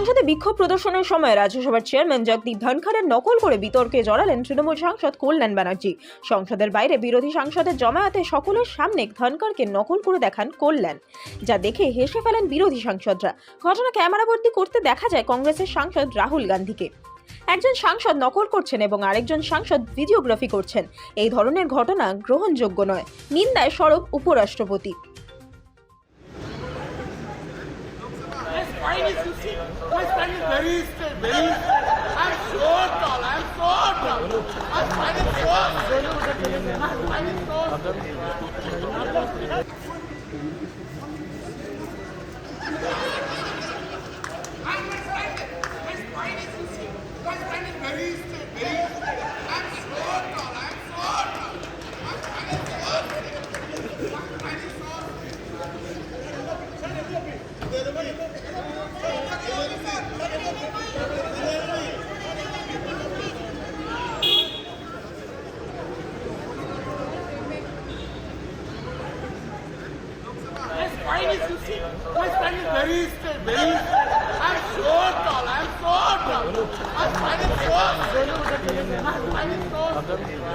সংসদে বিক্ষোভ প্রদর্শনের সময় রাজ্যসভার চেয়ারম্যান জগদীপ ধনখড়ের নকল করে বিতর্কে জড়ালেন তৃণমূল সাংসদ কল্যাণ ব্যানার্জি। সংসদের বাইরে বিরোধী সাংসদের জমায়েতে সকলের সামনে ধনখড়কে নকল করে দেখান কল্যাণ, যা দেখে হেসে ফেলেন বিরোধী সাংসদরা। ঘটনা ক্যামেরাবন্দি করতে দেখা যায় কংগ্রেসের সাংসদ রাহুল গান্ধীকে। একজন সাংসদ নকল করছেন এবং আরেকজন সাংসদ ভিডিওগ্রাফি করছেন। এই ধরনের ঘটনা গ্রহণযোগ্য নয়, নিন্দায় সরব উপরাষ্ট্রপতি। My spine is very straight, very straight. I'm so tall, I'm so tall. My spine is so straight. My spine is so straight. My spine is very straight, very straight. I'm so tall, I'm so tall. My spine is so straight. My spine is so My spine is very straight, very straight. I'm so tall, I'm so tall. My spine is so straight. My spine is so straight.